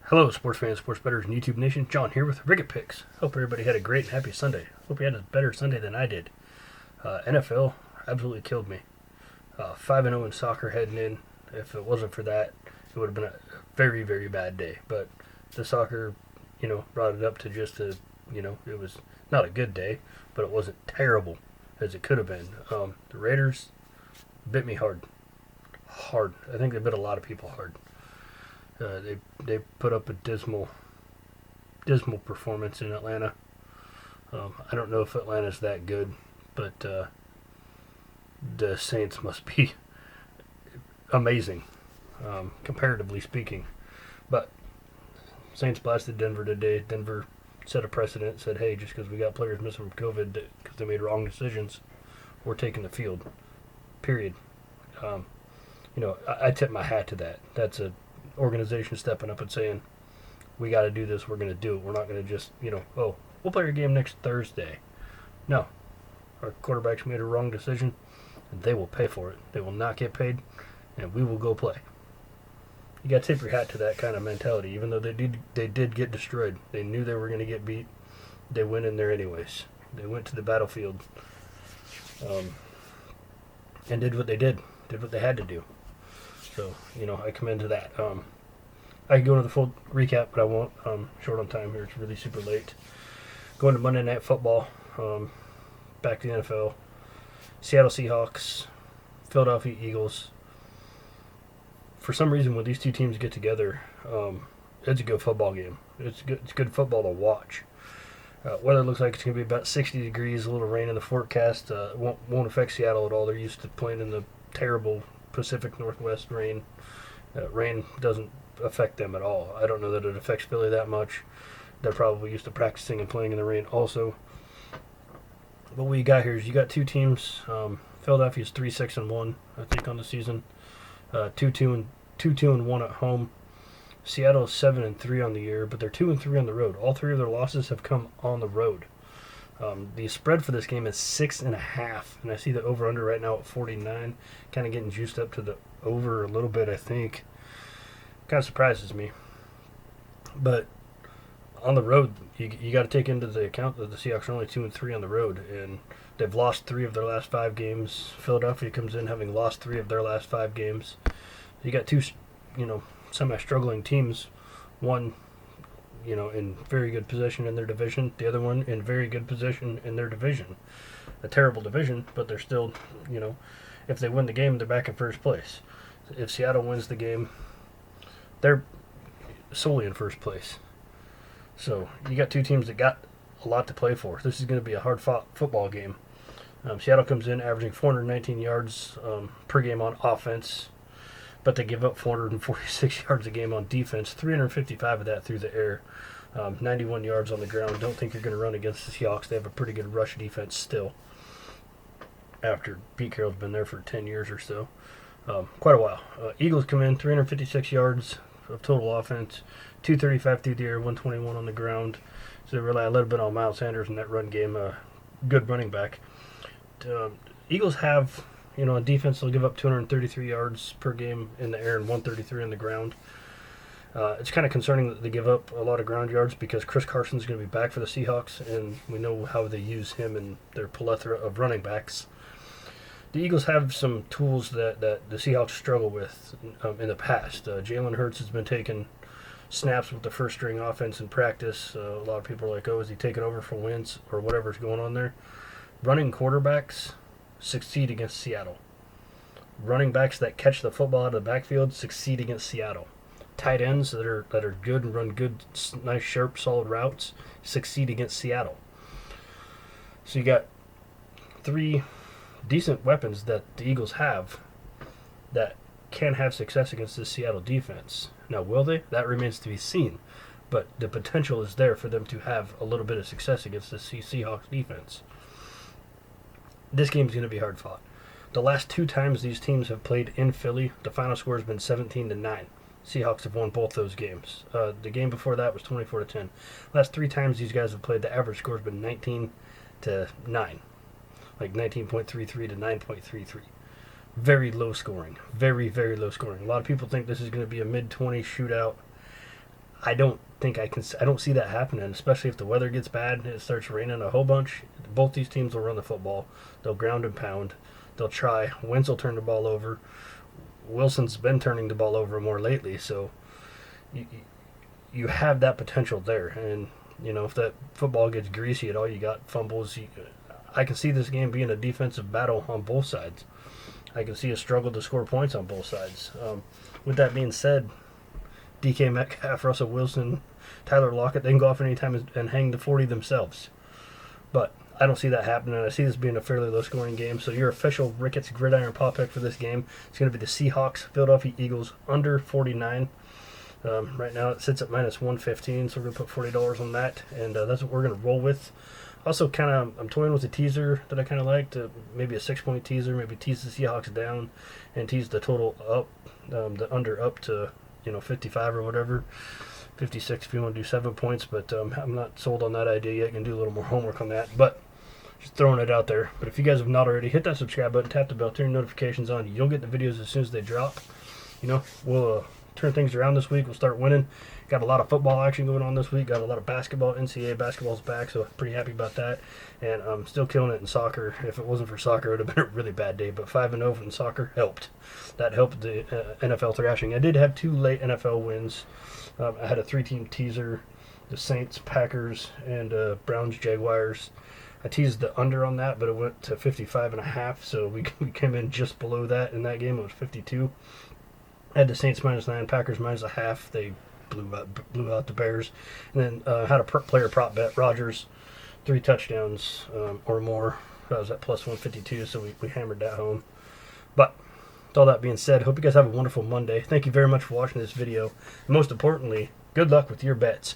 Hello, sports fans, sports bettors, and YouTube Nation. John here with Ricket Picks. Hope everybody had a great and happy Sunday. Hope you had a better Sunday than I did. NFL absolutely killed me. 5-0 in soccer heading in. If it wasn't for that, it would have been a very, very bad day. But the soccer, brought it up to just it was not a good day, but it wasn't terrible as it could have been. The Raiders bit me hard. Hard. I think they bit a lot of people hard. They put up a dismal performance in Atlanta. I don't know if Atlanta's that good, but the Saints must be amazing, comparatively speaking. But Saints blasted Denver today. Denver set a precedent, said, hey, just because we got players missing from COVID because they made wrong decisions, we're taking the field. Period. I tip my hat to that. That's a organization stepping up and saying, we got to do this, we're going to do it. We're not going to just, we'll play our game next Thursday. No. Our quarterbacks made a wrong decision, and they will pay for it. They will not get paid, and we will go play. You got to tip your hat to that kind of mentality. Even though they did get destroyed. They knew they were going to get beat. They went in there anyways. They went to the battlefield and did what they did what they had to do. So, I commend to that. I could go into the full recap, but I won't. Short on time here. It's really super late. Going to Monday Night Football. Back to the NFL. Seattle Seahawks. Philadelphia Eagles. For some reason, when these two teams get together, it's a good football game. It's good football to watch. Weather looks like it's going to be about 60 degrees, a little rain in the forecast. Won't affect Seattle at all. They're used to playing in the terrible Pacific Northwest rain. Rain doesn't affect them at all. I don't know that it affects Philly that much. They're probably used to practicing and playing in the rain also. But what you got here is you got two teams. Philadelphia's 3-6-1, I think, on the season. 2-2-1 at home. Seattle is 7-3 on the year, but they're 2-3 on the road. All three of their losses have come on the road. The spread for this game is 6.5, and I see the over/under right now at 49. Kind of getting juiced up to the over a little bit, I think. Kind of surprises me. But on the road, you got to take into the account that the Seahawks are only 2-3 on the road, and they've lost 3 of their last 5 games. Philadelphia comes in having lost 3 of their last 5 games. You got two, semi-struggling teams. One, in very good position in their division. The other one in very good position in their division. A terrible division, but they're still, if they win the game, they're back in first place. If Seattle wins the game, they're solely in first place. So you got two teams that got a lot to play for. This is going to be a hard-fought football game. Seattle comes in averaging 419 yards per game on offense, but they give up 446 yards a game on defense, 355 of that through the air, 91 yards on the ground. Don't think you're going to run against the Seahawks. They have a pretty good rush defense still after Pete Carroll's been there for 10 years or so. Quite a while. Eagles come in, 356 yards of total offense, 235 through the air, 121 on the ground. So they rely a little bit on Miles Sanders in that run game. Good running back. Eagles have, on defense, they'll give up 233 yards per game in the air and 133 on the ground. It's kind of concerning that they give up a lot of ground yards because Chris Carson's going to be back for the Seahawks, and we know how they use him and their plethora of running backs. The Eagles have some tools that the Seahawks struggle with in the past. Jalen Hurts has been taking snaps with the first-string offense in practice. A lot of people are like, is he taking over for Wentz or whatever's going on there? Running quarterbacks succeed against Seattle. Running backs that catch the football out of the backfield succeed against Seattle. Tight ends that are good and run good, nice, sharp, solid routes succeed against Seattle. So you got 3 decent weapons that the Eagles have that can have success against this Seattle defense. Now, will they? That remains to be seen. But the potential is there for them to have a little bit of success against the Seahawks defense. This game's going to be hard fought. The last 2 times these teams have played in Philly, the final score has been 17-9. Seahawks have won both those games. The game before that was 24-10. Last 3 times these guys have played, the average score has been 19-9. Like 19.33 to 9.33. Very low scoring. Very, very low scoring. A lot of people think this is going to be a mid-20 shootout. I don't think I don't see that happening, especially if the weather gets bad and it starts raining a whole bunch. Both these teams will run the football. They'll ground and pound. They'll try. Wentz will turn the ball over. Wilson's been turning the ball over more lately, so you have that potential there. And, if that football gets greasy at all, you got fumbles. I can see this game being a defensive battle on both sides. I can see a struggle to score points on both sides. With that being said, DK Metcalf, Russell Wilson, Tyler Lockett, they can go off anytime and hang the 40 themselves. But I don't see that happening. I see this being a fairly low-scoring game. So your official Ricketts Gridiron Pop pick for this game is going to be the Seahawks, Philadelphia Eagles, under 49. Right now it sits at minus 115, so we're going to put $40 on that, and that's what we're going to roll with. Also, I'm toying with a teaser that I kind of like, maybe a 6-point teaser, maybe tease the Seahawks down and tease the total up, the under up to 55 or whatever, 56 if you want to do 7 points. But I'm not sold on that idea yet. I can do a little more homework on that, but just throwing it out there. But if you guys have not already, hit that subscribe button, tap the bell, turn your notifications on. You'll get the videos as soon as they drop. We'll turn things around this week. We'll start winning. Got a lot of football action going on this week. Got a lot of basketball. NCAA basketball's back, so pretty happy about that. And I'm still killing it in soccer. If it wasn't for soccer, it would have been a really bad day. But 5-0 in soccer helped. That helped the NFL thrashing. I did have 2 late NFL wins. I had a 3-team teaser: the Saints, Packers, and Browns, Jaguars. I teased the under on that, but it went to 55.5, so we came in just below that in that game. It was 52. I had the Saints -9, Packers -0.5. They blew out the Bears. And then had a player prop bet, Rodgers, 3 touchdowns or more. That was at plus 152, so we hammered that home. But with all that being said, hope you guys have a wonderful Monday. Thank you very much for watching this video. And most importantly, good luck with your bets.